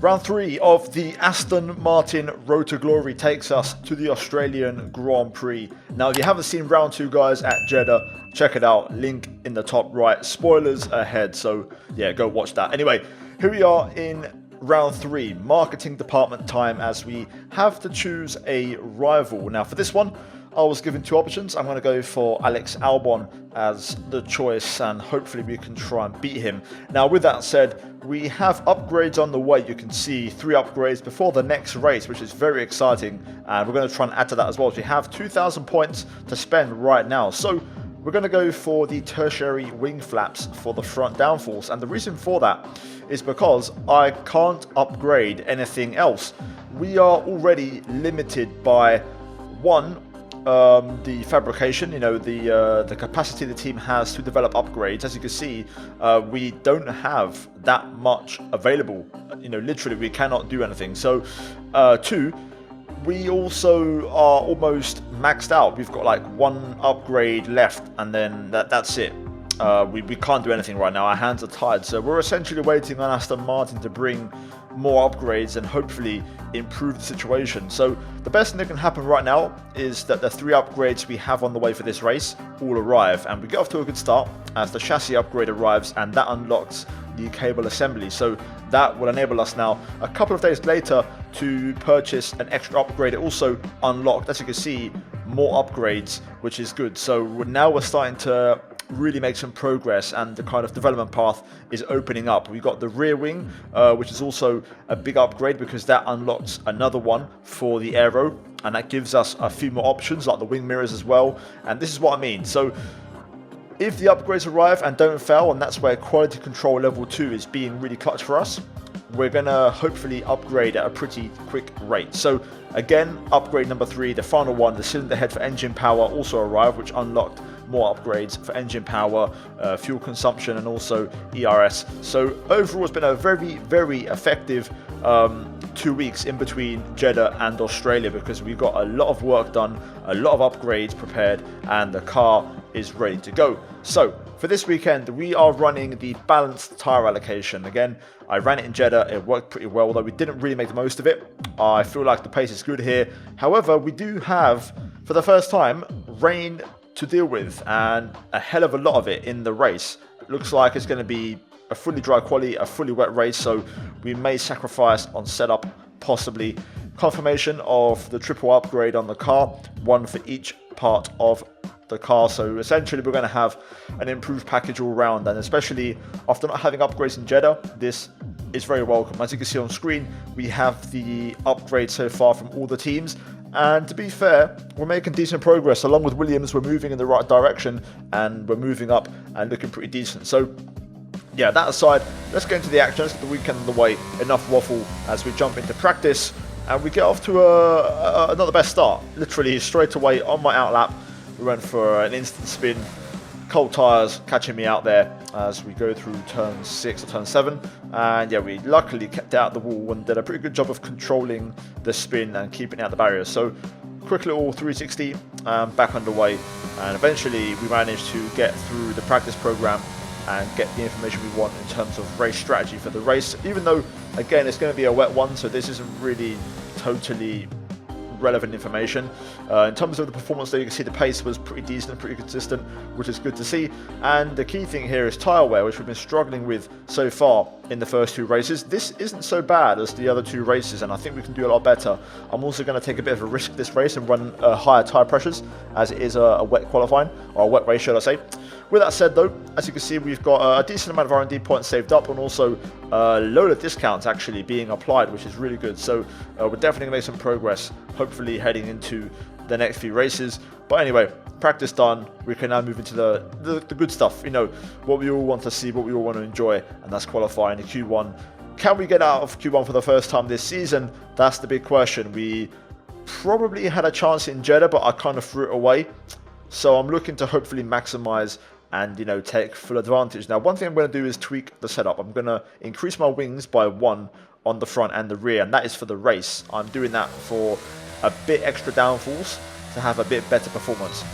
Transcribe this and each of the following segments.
Round 3 of the Aston Martin Road to Glory takes us to the Australian Grand Prix. Now, if you haven't seen round 2, guys, at Jeddah, check it out. Link in the top right. Spoilers ahead, so yeah, go watch that. Anyway, here we are in round 3, marketing department time, as we have to choose a rival. Now, for this one, I was given 2 options. I'm going to go for Alex Albon as the choice, and hopefully we can try and beat him. Now, with that said, we have upgrades on the way. You can see 3 upgrades before the next race, which is very exciting, and we're going to try and add to that as well. So we have 2,000 points to spend right now. So we're going to go for the tertiary wing flaps for the front downforce, and the reason for that is because I can't upgrade anything else. We are already limited by one, the fabrication, the capacity the team has to develop upgrades. As you can see, we don't have that much available. Literally we cannot do anything. So 2, we also are almost maxed out. We've got like 1 upgrade left, and then that's it. We can't do anything right now. Our hands are tied. So we're essentially waiting on Aston Martin to bring more upgrades and hopefully improve the situation. So the best thing that can happen right now is that the 3 upgrades we have on the way for this race all arrive, and we get off to a good start as the chassis upgrade arrives, and that unlocks the cable assembly. So that will enable us now a couple of days later to purchase an extra upgrade. It also unlocked, as you can see, more upgrades, which is good. So now we're starting to really make some progress, and the kind of development path is opening up. We've got the rear wing, which is also a big upgrade because that unlocks another one for the aero, and that gives us a few more options like the wing mirrors as well. And this is what I mean. So if the upgrades arrive and don't fail, and that's where quality control level 2 is being really clutch for us, we're gonna hopefully upgrade at a pretty quick rate. So again, upgrade number 3, the final one, the cylinder head for engine power also arrived, which unlocked more upgrades for engine power, fuel consumption, and also ERS. So overall, it's been a very, very effective 2 weeks in between Jeddah and Australia, because we got a lot of work done, a lot of upgrades prepared, and the car is ready to go. So for this weekend, we are running the balanced tyre allocation. Again, I ran it in Jeddah, it worked pretty well, although we didn't really make the most of it. I feel like the pace is good here. However, we do have, for the first time, rain to deal with, and a hell of a lot of it in the race. It looks like it's going to be a fully dry quali, a fully wet race, so we may sacrifice on setup, possibly. Confirmation of the triple upgrade on the car, 1 for each part of the car. So essentially we're going to have an improved package all around, and especially after not having upgrades in Jeddah, this is very welcome. As you can see on screen, we have the upgrade so far from all the teams, and to be fair, we're making decent progress. Along with Williams, we're moving in the right direction, and we're moving up and looking pretty decent. So yeah, that aside, let's get into the action. Let's get the weekend on the way. Enough waffle as we jump into practice, and we get off to not the best start. Literally straight away on my outlap, we went for an instant spin. Cold tyres catching me out there as we go through turn 6 or turn 7, and yeah, we luckily kept out the wall and did a pretty good job of controlling the spin and keeping out the barriers. So quick little 360, back underway, and eventually we managed to get through the practice program and get the information we want in terms of race strategy for the race, even though again it's going to be a wet one, so this isn't really totally relevant information. In terms of the performance, there you can see the pace was pretty decent, pretty consistent, which is good to see. And the key thing here is tyre wear, which we've been struggling with so far in the first 2 races. This isn't so bad as the other 2 races, and I think we can do a lot better. I'm also going to take a bit of a risk this race and run higher tyre pressures, as it is a wet qualifying, or a wet race, should I say. With that said though, as you can see, we've got a decent amount of R&D points saved up, and also a load of discounts actually being applied, which is really good. So we're definitely going to make some progress, hopefully heading into the next few races. But anyway, practice done, we can now move into the good stuff, what we all want to see, what we all want to enjoy, and that's qualifying the Q1. Can we get out of Q1 for the first time this season? That's the big question. We probably had a chance in Jeddah, but I kind of threw it away. So I'm looking to hopefully maximize and take full advantage. Now, one thing I'm going to do is tweak the setup. I'm going to increase my wings by 1 on the front and the rear, and that is for the race. I'm doing that for a bit extra downforce to have a bit better performance.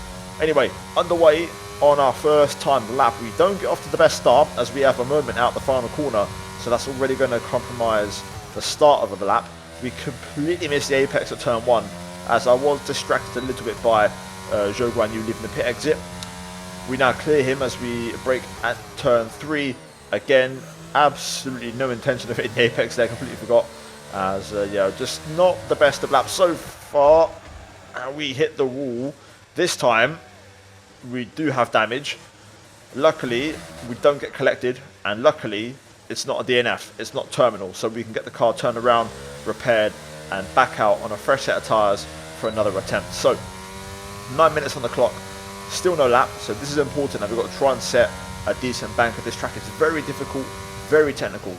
Anyway, underway on our first time lap. We don't get off to the best start as we have a moment out the final corner, so that's already going to compromise the start of the lap. We completely missed the apex at turn 1, as I was distracted a little bit by Zhou Guanyu leaving the pit exit. We now clear him as we brake at turn 3. Again, absolutely no intention of hitting the apex there, completely forgot. As, yeah, just not the best of laps so far. And we hit the wall. This time, we do have damage. Luckily, we don't get collected. And luckily, it's not a DNF. It's not terminal. So we can get the car turned around, repaired, and back out on a fresh set of tyres for another attempt. So, 9 minutes on the clock. Still no lap. So this is important. Now we've got to try and set a decent bank at this track. It's very difficult, very technical.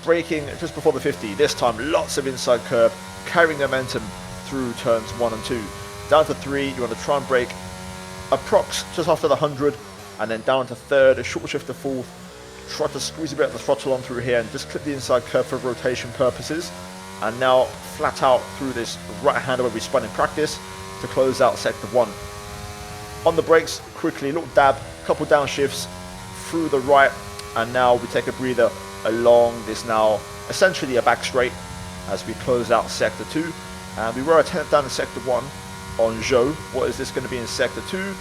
Braking just before the 50. This time, lots of inside curb, carrying momentum through turns 1 and 2. Down to 3, you want to try and brake approx just after the 100, and then down to 3rd, a short shift to 4th. Try to squeeze a bit of the throttle on through here and just clip the inside curb for rotation purposes. And now flat out through this right-hander where we spun in practice to close out sector 1. On the brakes, quickly, little dab, couple downshifts through the right, and now we take a breather along this now essentially a back straight as we close out sector 2. And we were a 10th down in sector 1 on Zhou. What is this going to be in sector 2?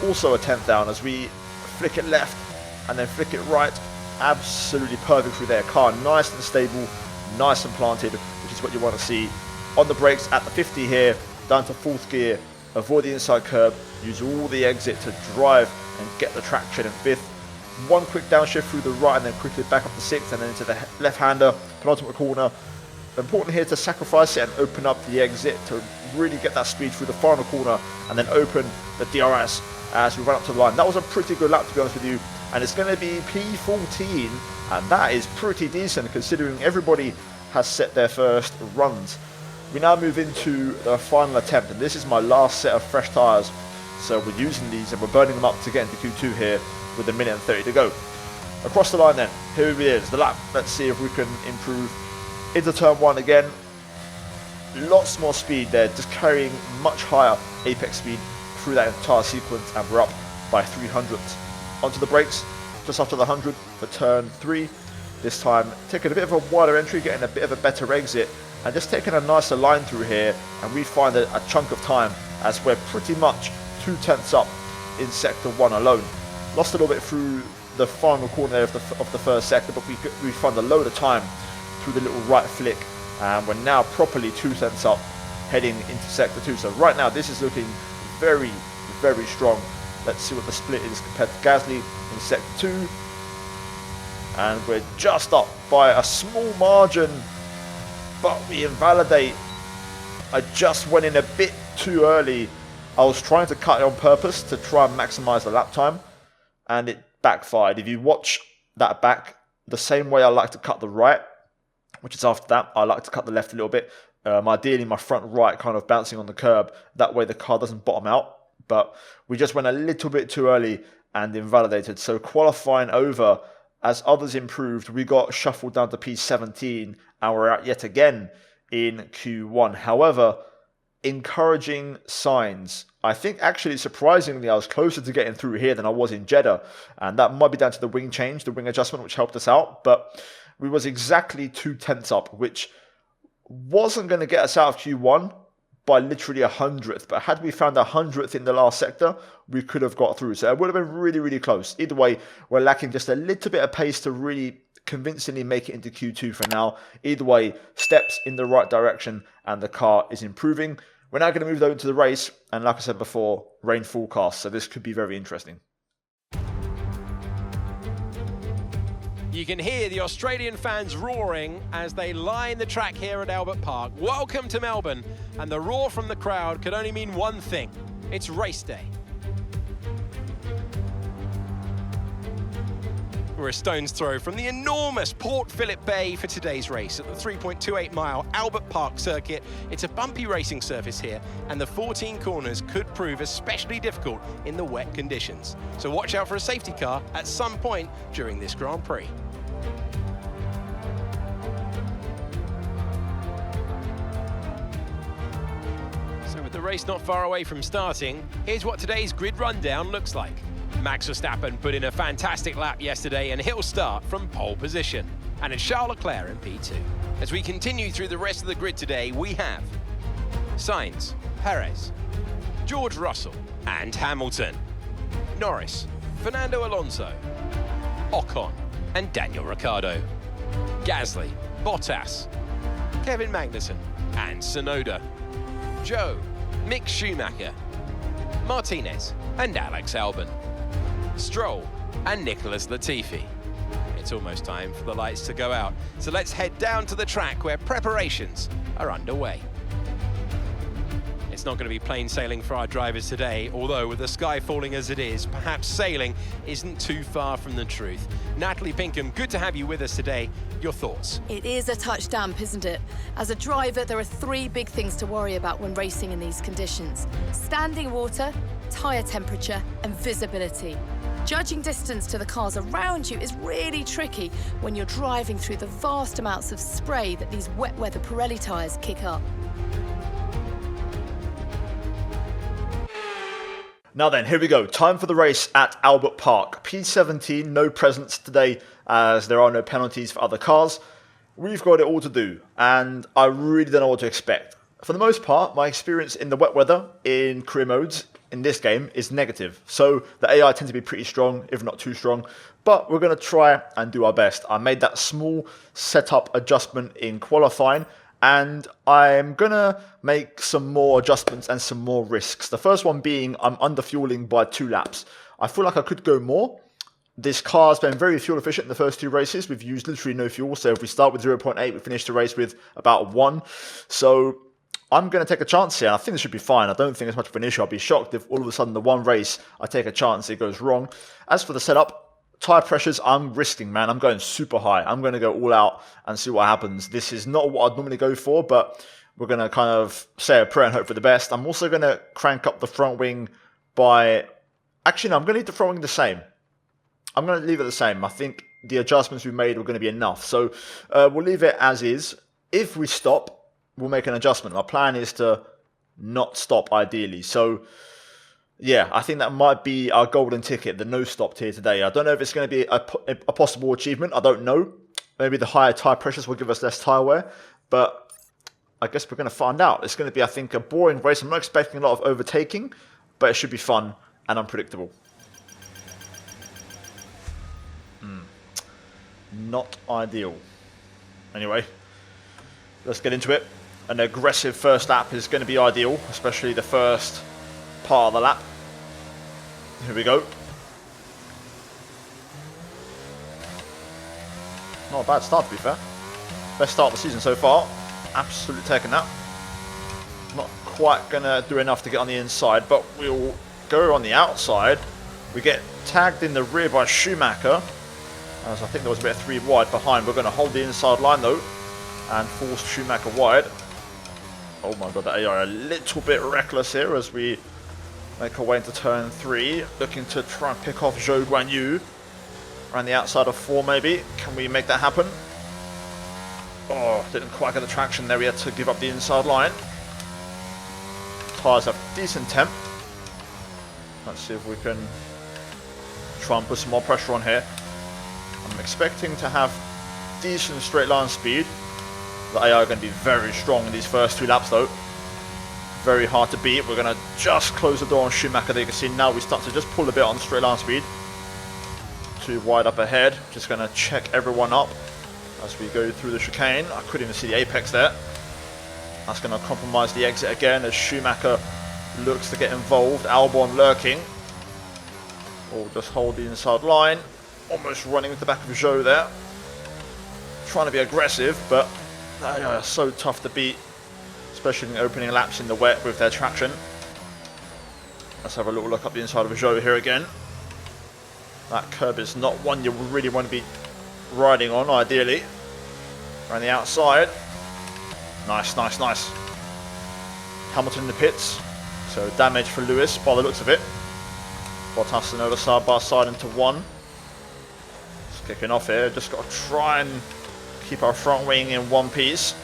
Also a 10th down as we flick it left and then flick it right. Absolutely perfect through there. Car nice and stable, nice and planted, which is what you want to see. On the brakes at the 50 here, down to 4th gear, avoid the inside curb, use all the exit to drive and get the traction in 5th. One quick downshift through the right and then quickly back up to 6th and then into the left-hander, penultimate corner. Important here to sacrifice it and open up the exit to really get that speed through the final corner and then open the DRS as we run up to the line. That was a pretty good lap, to be honest with you, and it's going to be P14, and that is pretty decent considering everybody has set their first runs. We now move into the final attempt, and this is my last set of fresh tyres, so we're using these and we're burning them up to get into Q2 here with 1 minute and 30 to go. Across the line then, here it is, the lap. Let's see if we can improve into turn 1 again. Lots more speed there, just carrying much higher apex speed through that entire sequence, and we're up by 300ths. Onto the brakes, just after the 100 for turn 3. This time taking a bit of a wider entry, getting a bit of a better exit, and just taking a nicer line through here, and we find a chunk of time as we're pretty much 2/10ths up in sector 1 alone. Lost a little bit through the final corner there of the first sector, but we found a load of time through the little right flick, and we're now properly 2/10ths up heading into sector 2. So right now this is looking very, very strong. Let's see what the split is compared to Gasly in sector 2. And we're just up by a small margin, but we invalidate. I just went in a bit too early. I was trying to cut it on purpose to try and maximize the lap time, and it backfired. If you watch that back, the same way I like to cut the right, which is after that, I like to cut the left a little bit. Ideally, my front right kind of bouncing on the curb. That way the car doesn't bottom out. But we just went a little bit too early and invalidated. So qualifying over, as others improved, we got shuffled down to P17 and we're out yet again in Q1. However, encouraging signs. I think actually surprisingly I was closer to getting through here than I was in Jeddah, and that might be down to the wing change, the wing adjustment, which helped us out. But we was exactly 2/10ths up, which wasn't going to get us out of Q1 by literally 100th, but had we found 100th in the last sector, we could have got through. So it would have been really, really close. Either way, we're lacking just a little bit of pace to really convincingly make it into Q2 for now. Either way, steps in the right direction and the car is improving. We're now going to move over to the race, and like I said before, rain forecast, so this could be very interesting. You can hear the Australian fans roaring as they line the track here at Albert Park. Welcome to Melbourne, and the roar from the crowd could only mean one thing. It's race day. We're a stone's throw from the enormous Port Phillip Bay for today's race at the 3.28-mile Albert Park circuit. It's a bumpy racing surface here, and the 14 corners could prove especially difficult in the wet conditions. So watch out for a safety car at some point during this Grand Prix. So with the race not far away from starting, here's what today's grid rundown looks like. Max Verstappen put in a fantastic lap yesterday, and he'll start from pole position. and a Charles Leclerc in P2. As we continue through the rest of the grid today, we have Sainz, Perez, George Russell and Hamilton, Norris, Fernando Alonso, Ocon and Daniel Ricciardo, Gasly, Bottas, Kevin Magnussen and Tsunoda, Joe, Mick Schumacher, Martinez and Alex Albon, Stroll and Nicholas Latifi. It's almost time for the lights to go out, so let's head down to the track where preparations are underway. It's not going to be plain sailing for our drivers today, although with the sky falling as it is, perhaps sailing isn't too far from the truth. Natalie Pinkham, good to have you with us today. Your thoughts? It is a touch damp, isn't it? As a driver, there are three big things to worry about when racing in these conditions: standing water, tyre temperature and visibility. Judging distance to the cars around you is really tricky when you're driving through the vast amounts of spray that these wet weather Pirelli tyres kick up. Now then, here we go. Time for the race at Albert Park. P17, no presents today as there are no penalties for other cars. We've got it all to do, and I really don't know what to expect. For the most part, my experience in the wet weather in career modes in this game is negative. So the AI tend to be pretty strong, if not too strong, but we're going to try and do our best. I made that small setup adjustment in qualifying, and I'm going to make some more adjustments and some more risks. The first one being I'm underfueling by 2 laps. I feel like I could go more. This car's been very fuel efficient in the first 2 races. We've used literally no fuel. So if we start with 0.8, we finish the race with about 1. So I'm going to take a chance here. I think this should be fine. I don't think it's much of an issue. I'll be shocked if all of a sudden the one race I take a chance it goes wrong. As for the setup, tyre pressures, I'm risking, man. I'm going super high. I'm going to go all out and see what happens. This is not what I'd normally go for, but we're going to kind of say a prayer and hope for the best. I'm also going to crank up the front wing by... Actually, no, I'm going to leave the front wing the same. I'm going to leave it the same. I think the adjustments we made are going to be enough. So we'll leave it as is. If we stop, we'll make an adjustment. Our plan is to not stop, ideally. So... yeah, I think that might be our golden ticket, the no stop tier today. I don't know if it's going to be a possible achievement. I don't know. Maybe the higher tyre pressures will give us less tyre wear. But I guess we're going to find out. It's going to be, I think, a boring race. I'm not expecting a lot of overtaking, but it should be fun and unpredictable. Not ideal. Anyway, let's get into it. An aggressive first lap is going to be ideal, especially the first part of the lap. Here we go. Not a bad start, to be fair. Best start of the season so far. Absolutely taking that. Not quite going to do enough to get on the inside, but we'll go on the outside. We get tagged in the rear by Schumacher, as I think there was a bit of 3 wide behind. We're going to hold the inside line though and force Schumacher wide. Oh my god, the AI are a little bit reckless here as we make our way into turn 3, looking to try and pick off Zhou Guanyu. Around the outside of 4 maybe. Can we make that happen? Oh, didn't quite get the traction there. We had to give up the inside line. Tyres have decent temp. Let's see if we can try and put some more pressure on here. I'm expecting to have decent straight line speed. The AI are going to be very strong in these first 2 laps though. Very hard to beat. We're going to just close the door on Schumacher. There you can see now we start to just pull a bit on straight line speed. 2 wide up ahead. Just going to check everyone up as we go through the chicane. I couldn't even see the apex there. That's going to compromise the exit again as Schumacher looks to get involved. Albon lurking. We'll just hold the inside line. Almost running into the back of Zhou there. Trying to be aggressive, but they are so tough to beat, especially in the opening laps in the wet with their traction. Let's have a little look up the inside of Zhou here again. That curb is not one you really want to be riding on, ideally. Around the outside. Nice, nice, nice. Hamilton in the pits. So damage for Lewis by the looks of it. Bottas and over side by side into 1. Just kicking off here. Just got to try and keep our front wing in one piece.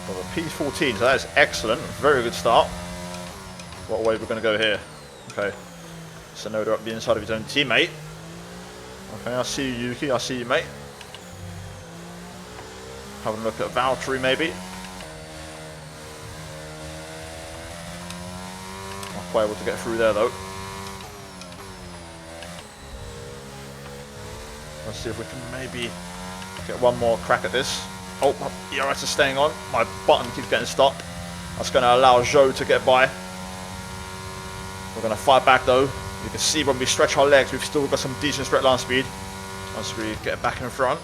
Well, the P14, so that is excellent. Very good start. What way we're going to go here? Okay. Tsunoda up the inside of his own teammate. Okay, I see you, Yuki. I see you, mate. Having a look at Valtteri maybe. Not quite able to get through there though. Let's see if we can maybe get one more crack at this. Oh, my ERS is staying on. My button keeps getting stuck. That's going to allow Zhou to get by. We're going to fight back though. You can see when we stretch our legs, we've still got some decent straight line speed once we get back in front.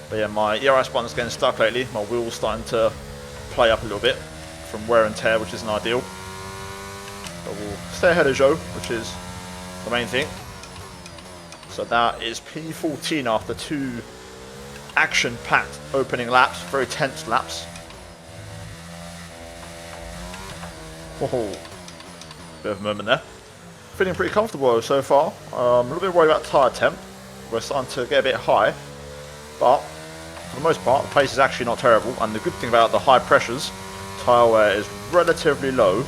But yeah, my ERS button's getting stuck lately. My wheel's starting to play up a little bit from wear and tear, which isn't ideal. But we'll stay ahead of Zhou, which is the main thing. So that is P14 after 2 action-packed opening laps, very tense laps. Whoa, bit of a moment there. Feeling pretty comfortable so far. A little bit worried about tyre temp. We're starting to get a bit high, but for the most part, the pace is actually not terrible. And the good thing about the high pressures, tyre wear is relatively low.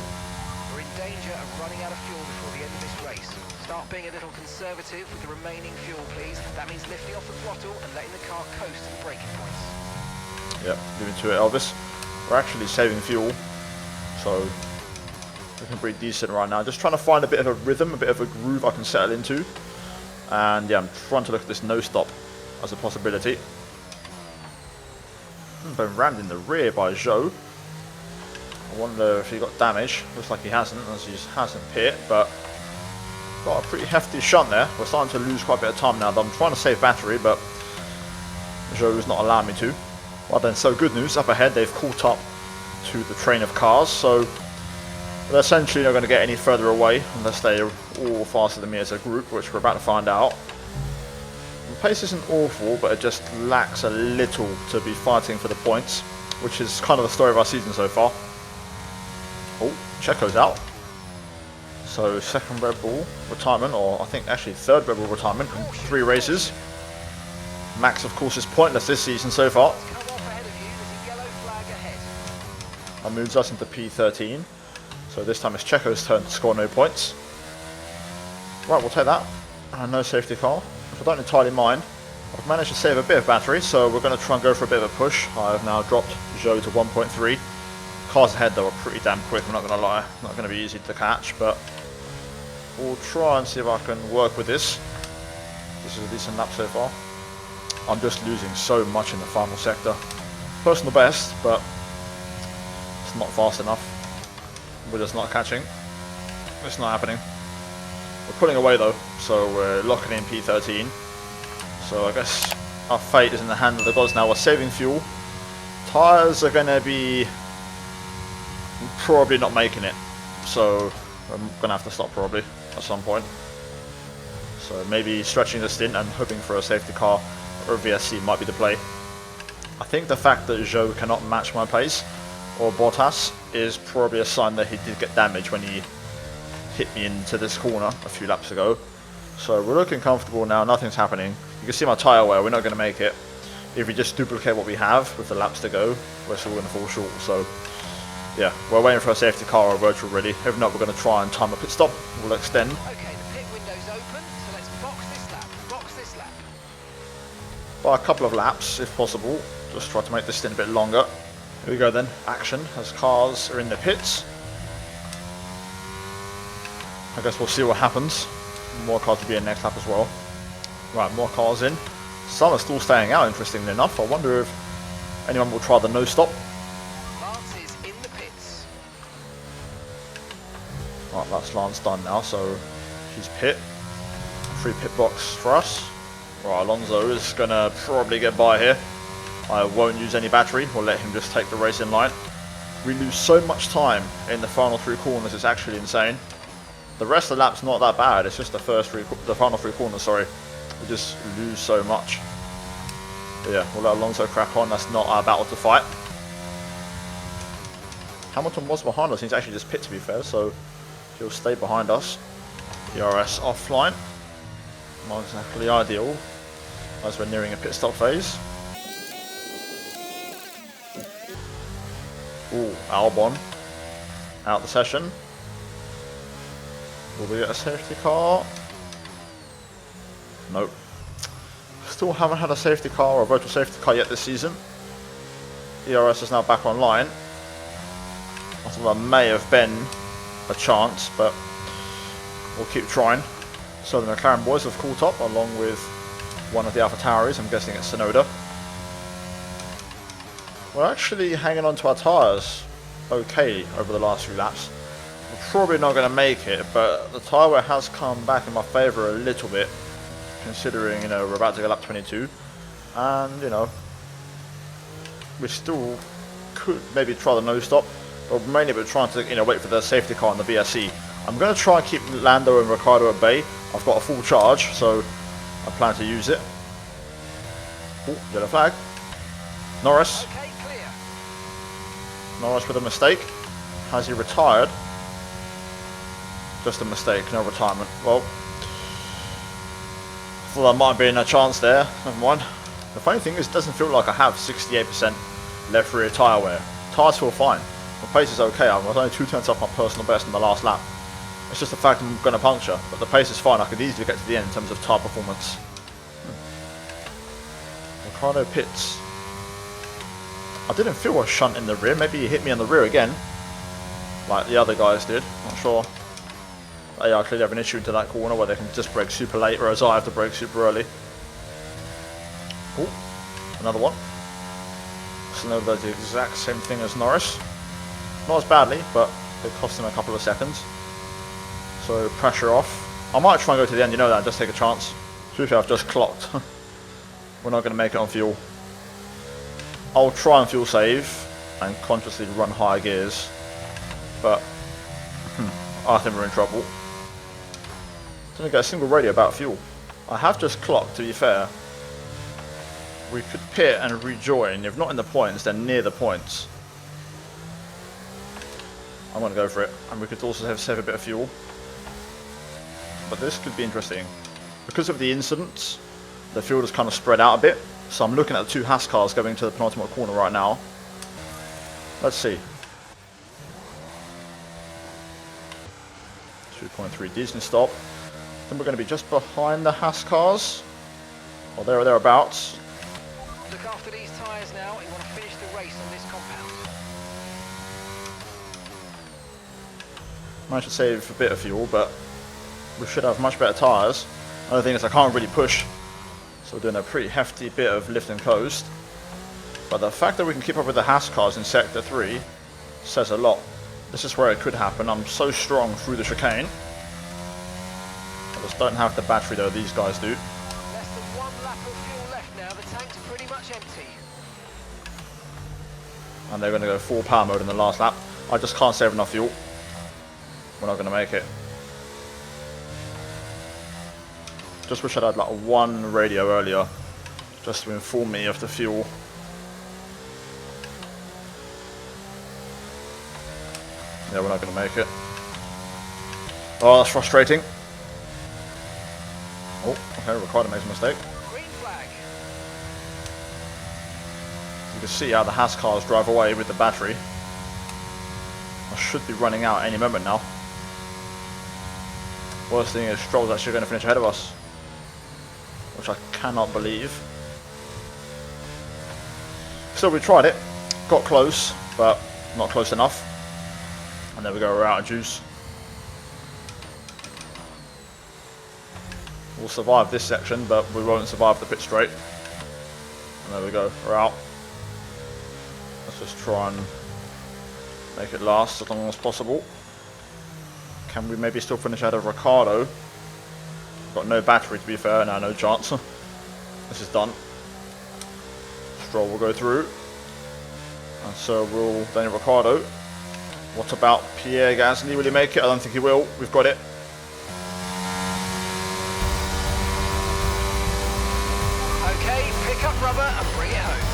We're in danger of running out of fuel before the end of this race. Start being a little conservative with the remaining fuel, please. That means lifting off the throttle and letting the car coast to the braking points. Yep, leaving to it, Elvis. We're actually saving fuel, so looking pretty decent right now. Just trying to find a bit of a rhythm, a bit of a groove I can settle into. And yeah, I'm trying to look at this no stop as a possibility. Been rammed in the rear by Zhou. I wonder if he got damage. Looks like he hasn't, as he hasn't pit, but got a pretty hefty shunt there. We're starting to lose quite a bit of time now. I'm trying to save battery, but Zhou's not allowing me to. Well then, so good news. Up ahead, they've caught up to the train of cars, so they're essentially not going to get any further away unless they're all faster than me as a group, which we're about to find out. The pace isn't awful, but it just lacks a little to be fighting for the points, which is kind of the story of our season so far. Oh, Checo's out. So second Red Bull retirement, or I think actually third Red Bull retirement in 3 races. Max, of course, is pointless this season so far. Come off ahead of you, there's a yellow flag ahead. That moves us into P13. So this time it's Checo's turn to score no points. Right, we'll take that. And no safety car, which I don't entirely mind. I've managed to save a bit of battery, so we're going to try and go for a bit of a push. I've now dropped Zhou to 1.3. Cars ahead though are pretty damn quick, I'm not going to lie. Not going to be easy to catch, but we'll try and see if I can work with this. This is a decent lap so far. I'm just losing so much in the final sector. Personal best, but it's not fast enough. We're just not catching. It's not happening. We're pulling away though, so we're locking in P13. So I guess our fate is in the hand of the gods now. We're saving fuel. Tyres are going to be probably not making it. So I'm going to have to stop probably at some point. So maybe stretching the stint and hoping for a safety car or a VSC might be the play. I think the fact that Zhou cannot match my pace, or Bottas, is probably a sign that he did get damage when he hit me into this corner a few laps ago. So we're looking comfortable now, nothing's happening. You can see my tyre wear, we're not going to make it. If we just duplicate what we have with the laps to go, we're still going to fall short. So yeah, we're waiting for a safety car or virtual ready. If not, we're going to try and time a pit stop. We'll extend. Okay, the pit window's open, so let's box this lap. Box this lap. By a couple of laps, if possible. Just try to make this stint a bit longer. Here we go then, action as cars are in the pits. I guess we'll see what happens. More cars will be in next lap as well. Right, more cars in. Some are still staying out, interestingly enough. I wonder if anyone will try the no stop. Lance is in the pits. Right, that's Lance done now, so he's pit. Free pit box for us. Right, Alonso is going to probably get by here. I won't use any battery, we'll let him just take the race in line. We lose so much time in the final 3 corners, it's actually insane. The rest of the lap's not that bad, it's just the final 3 corners, sorry. We just lose so much. But yeah, we'll let Alonso crack on, that's not our battle to fight. Hamilton was behind us, he's actually just pit to be fair, so he'll stay behind us. ERS offline. Not exactly ideal, as we're nearing a pit stop phase. Ooh, Albon out the session. Will we get a safety car? Nope. Still haven't had a safety car or a virtual safety car yet this season. ERS is now back online. I thought that may have been a chance, but we'll keep trying. So the McLaren boys have caught up along with one of the AlphaTauris. I'm guessing it's Sonoda. We're actually hanging on to our tyres okay over the last few laps. We're probably not going to make it, but the tyre wear has come back in my favour a little bit, considering, you know, we're about to go lap 22, and, you know, we still could maybe try the nose stop, but mainly we're trying to, you know, wait for the safety car on the VSC. I'm going to try and keep Lando and Ricciardo at bay. I've got a full charge, so I plan to use it. Oh, yellow flag. Norris. Okay, clear. Norris with a mistake. Has he retired? Just a mistake, no retirement. Well, I thought there might have been a chance there. Never mind. The funny thing is, it doesn't feel like I have 68% left rear tyre wear. Tyres feel fine. The pace is okay. I was only 2 tenths off my personal best in the last lap. It's just the fact I'm going to puncture, but the pace is fine. I could easily get to the end in terms of tyre performance. Ricardo pits. I didn't feel a shunt in the rear. Maybe he hit me on the rear again, like the other guys did. Not sure. They are clearly have an issue into that corner where they can just brake super late, whereas I have to brake super early. Oh, another one. Sonoda does the exact same thing as Norris. Not as badly, but it cost him a couple of seconds. So pressure off. I might try and go to the end, you know that, and just take a chance. To be fair, I've just clocked. We're not going to make it on fuel. I'll try and fuel save and consciously run higher gears, but I think we're in trouble. Didn't get a single radio about fuel. I have just clocked, to be fair. We could pit and rejoin. If not in the points, then near the points. I'm going to go for it. And we could also save a bit of fuel. But this could be interesting. Because of the incidents, the field is kind of spread out a bit. So I'm looking at the 2 Haas cars going to the penultimate corner right now. Let's see. 2.3, decent stop. Then we're going to be just behind the Haas cars. Or there or thereabouts. Look after these tyres now. You want to finish the race on this compound. Managed to save a bit of fuel, but we should have much better tyres. Another thing is I can't really push. So we're doing a pretty hefty bit of lift and coast. But the fact that we can keep up with the Haas cars in Sector 3 says a lot. This is where it could happen. I'm so strong through the chicane. I just don't have the battery though, these guys do. Less than 1 lap of fuel left now. The tank's pretty much empty. And they're going to go full power mode in the last lap. I just can't save enough fuel. We're not going to make it. Just wish I'd had like one radio earlier, just to inform me of the fuel. Yeah, we're not going to make it. Oh, that's frustrating. Oh, okay, Ricardo makes a mistake. Green flag. You can see how the Haas cars drive away with the battery. I should be running out any moment now. Worst thing is Stroll's actually going to finish ahead of us, which I cannot believe. So we tried it, got close, but not close enough. And there we go, we're out of juice. We'll survive this section, but we won't survive the pit straight. And there we go, we're out. Let's just try and make it last as long as possible. Can we maybe still finish out of Ricardo? Got no battery to be fair, no chance. This is done. Stroll will go through. And so will Daniel Ricciardo. What about Pierre Gasly? Will he make it? I don't think he will. We've got it. Okay, pick up rubber and bring it home.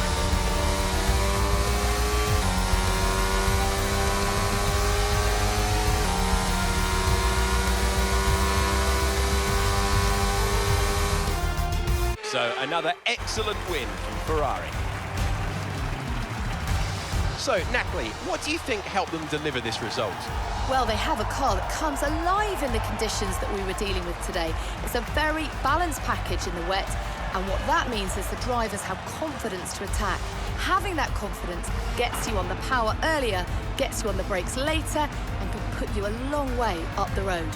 So another excellent win from Ferrari. So, Natalie, what do you think helped them deliver this result? Well, they have a car that comes alive in the conditions that we were dealing with today. It's a very balanced package in the wet And what that means is the drivers have confidence to attack. Having that confidence gets you on the power earlier, gets you on the brakes later, and can put you a long way up the road.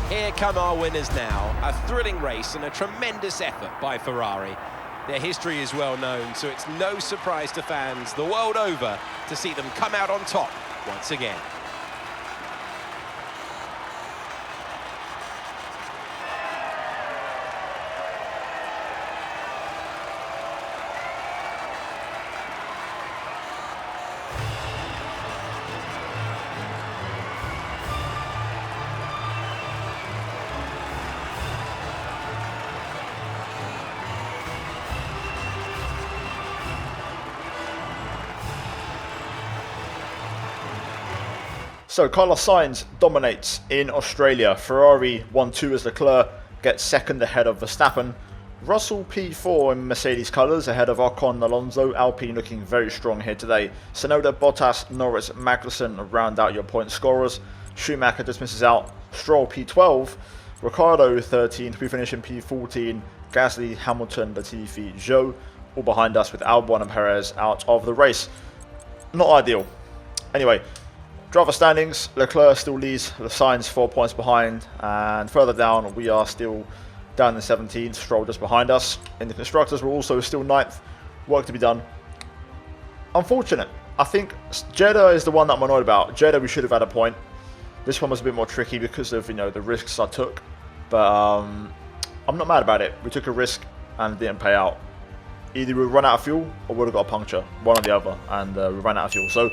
Here come our winners now. A thrilling race and a tremendous effort by Ferrari. Their history is well known, so it's no surprise to fans the world over to see them come out on top once again. So Carlos Sainz dominates in Australia. Ferrari 1-2 as Leclerc gets second ahead of Verstappen. Russell P4 in Mercedes colours ahead of Ocon, Alonso. Alpine looking very strong here today. Tsunoda, Bottas, Norris, Magnussen round out your point scorers. Schumacher just misses out. Stroll P12. Ricciardo 13th. We finish in P14. Gasly, Hamilton, Latifi, Zhou all behind us with Albon and Perez out of the race. Not ideal. Anyway, driver standings, Leclerc still leads, the Sainz 4 points behind, and further down we are still down in 17th, Stroll just behind us. In the constructors we're also still 9th, work to be done. Unfortunate. I think Jeddah is the one that I'm annoyed about. Jeddah we should have had a point. This one was a bit more tricky because of, you know, the risks I took, but I'm not mad about it. We took a risk and it didn't pay out. Either we run out of fuel or we would have got a puncture, one or the other, and we ran out of fuel. So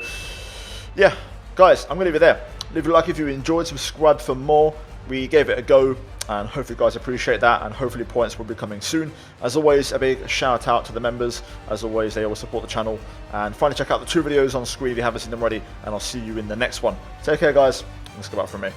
yeah. Guys, I'm going to leave it there. Leave a like if you enjoyed, subscribe for more. We gave it a go, and hopefully you guys appreciate that, and hopefully points will be coming soon. As always, a big shout out to the members. As always, they always support the channel. And finally, check out the 2 videos on screen if you haven't seen them already, and I'll see you in the next one. Take care, guys. Let's go back from me.